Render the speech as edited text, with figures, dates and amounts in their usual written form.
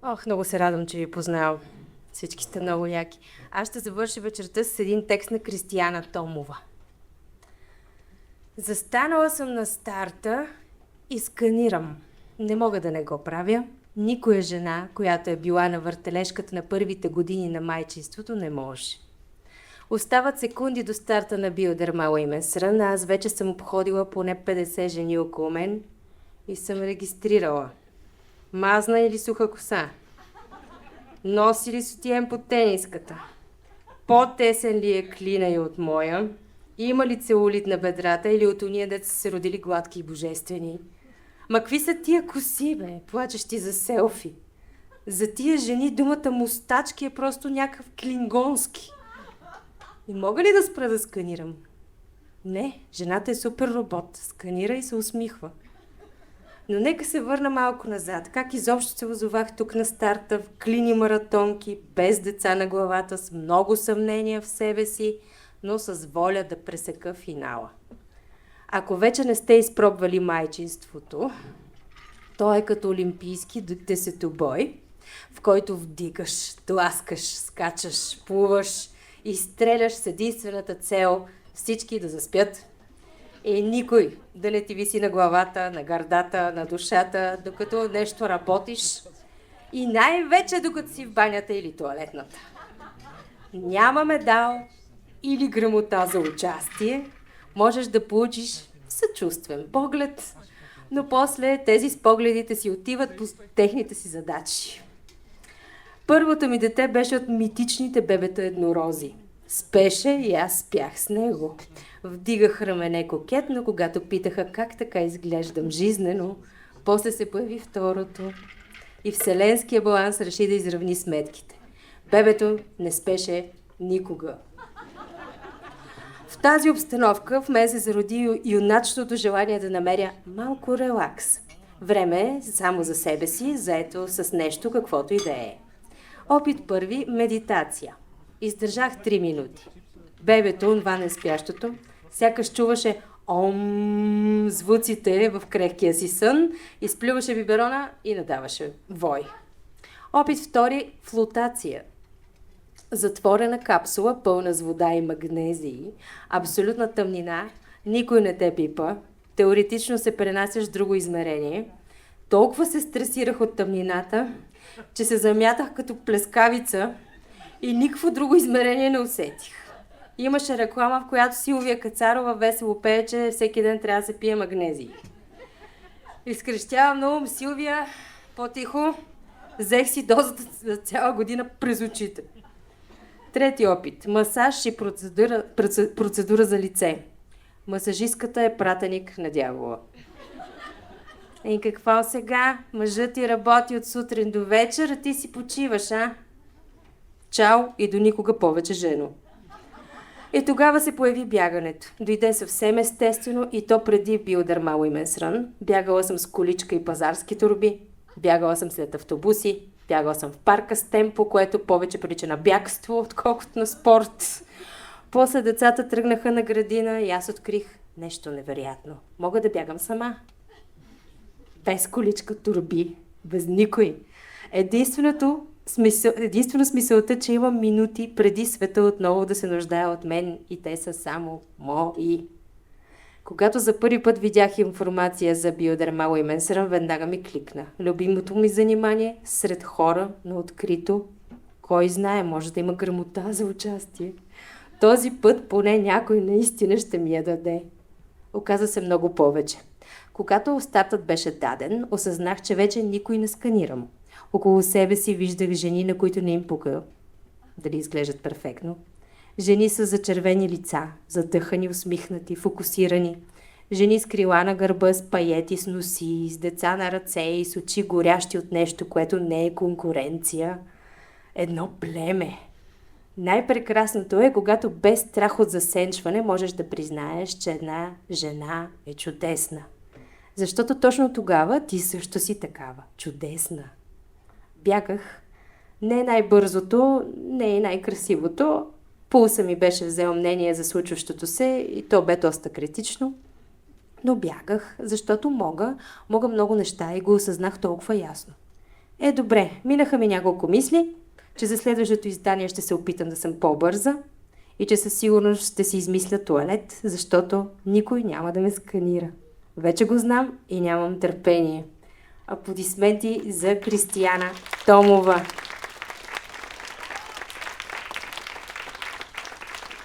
Ох, много се радвам, че ви познавам. Всички сте много яки. Аз ще завърша вечерта с един текст на Кристияна Томова. Застанала съм на старта и сканирам. Не мога да не го правя. Никоя жена, която е била на въртележката на първите години на майчинството, не може. Остават секунди до старта на биодермала и месран, аз вече съм обходила поне 50 жени около мен и съм регистрирала. Мазна или суха коса? Носи ли сутиен под тениската? По-тесен ли е клина и от моя? Има ли целулит на бедрата или от уния деца се родили гладки и божествени? Ма какви са тия коси, бе, плачещи за селфи? За тия жени думата мустачки е просто някакъв клингонски. И мога ли да спра да сканирам? Не, жената е супер робот. Сканира и се усмихва. Но нека се върна малко назад. Как изобщо се озовах тук на старта в клини маратонки, без деца на главата, с много съмнения в себе си, но с воля да пресека финала. Ако вече не сте изпробвали майчинството, то е като олимпийски десетобой, в който вдигаш, тласкаш, скачаш, плуваш и стреляш с единствената цел всички да заспят. И никой да не ти виси на главата, на гърдата, на душата, докато нещо работиш и най-вече докато си в банята или туалетната. Няма медал или грамота за участие, можеш да получиш съчувствен поглед, но после тези с погледите си отиват по техните си задачи. Първото ми дете беше от митичните бебета еднорози. Спеше и аз спях с него. Вдигах рамене кокетно, когато питаха как така изглеждам жизнено. После се появи второто. И вселенския баланс реши да изравни сметките. Бебето не спеше никога. В тази обстановка в мен се зароди юначното желание да намеря малко релакс. Време е само за себе си, заето с нещо, каквото и да е. Опит първи – медитация. Издържах 3 минути. Бебето, онова неспящото, сякаш чуваше ом звуците в крехкия си сън, изплюваше биберона и надаваше вой. Опит втори – флотация. Затворена капсула, пълна с вода и магнезии, абсолютна тъмнина, никой не те пипа, теоретично се пренасяш в друго измерение. Толкова се стресирах от тъмнината, че се замятах като плескавица и никакво друго измерение не усетих. Имаше реклама, в която Силвия Кацарова весело пее, че всеки ден трябва да се пие магнезии. Изкрещявам на ум: Силвия, по-тихо, взех си дозата за цяла година през очите. Трети опит – масаж и процедура за лице. Масажистката е пратеник на дявола. И какво сега? Мъжът ти работи от сутрин до вечер, а ти си почиваш, а? Чао и до никога повече, жено. И тогава се появи бягането. Дойде съвсем естествено и то преди биодермал и месран. Бягала съм с количка и пазарски торби. Бягала съм след автобуси. Бягала съм в парка с темпо, което повече прилича на бягство, отколкото на спорт. После децата тръгнаха на градина и аз открих нещо невероятно. Мога да бягам сама. Без количка, торби, без никой. Единствено смисълта, че имам минути преди света отново да се нуждае от мен и те са само мои. Когато за първи път видях информация за биодермала и месран, веднага ми кликна. Любимото ми занимание сред хора на открито. Кой знае, може да има грамота за участие. Този път поне някой наистина ще ми я даде. Оказа се много повече. Когато стартът беше даден, осъзнах, че вече никой не сканирам. Около себе си виждах жени, на които не им пука дали изглеждат перфектно. Жени с зачервени лица, задъхани, усмихнати, фокусирани. Жени с крила на гърба, с паети, с носи, с деца на ръце и с очи горящи от нещо, което не е конкуренция. Едно племе. Най-прекрасното е, когато без страх от засенчване можеш да признаеш, че една жена е чудесна. Защото точно тогава ти също си такава. Чудесна. Бягах. Не най-бързото, не и най-красивото. Пулса ми беше взел мнение за случващото се и то бе доста критично. Но бягах, защото мога много неща и го осъзнах толкова ясно. Добре, минаха ми няколко мисли, че за следващото издание ще се опитам да съм по-бърза и че със сигурност ще си измисля туалет, защото никой няма да ме сканира. Вече го знам и нямам търпение. Аплодисменти за Кристияна Томова.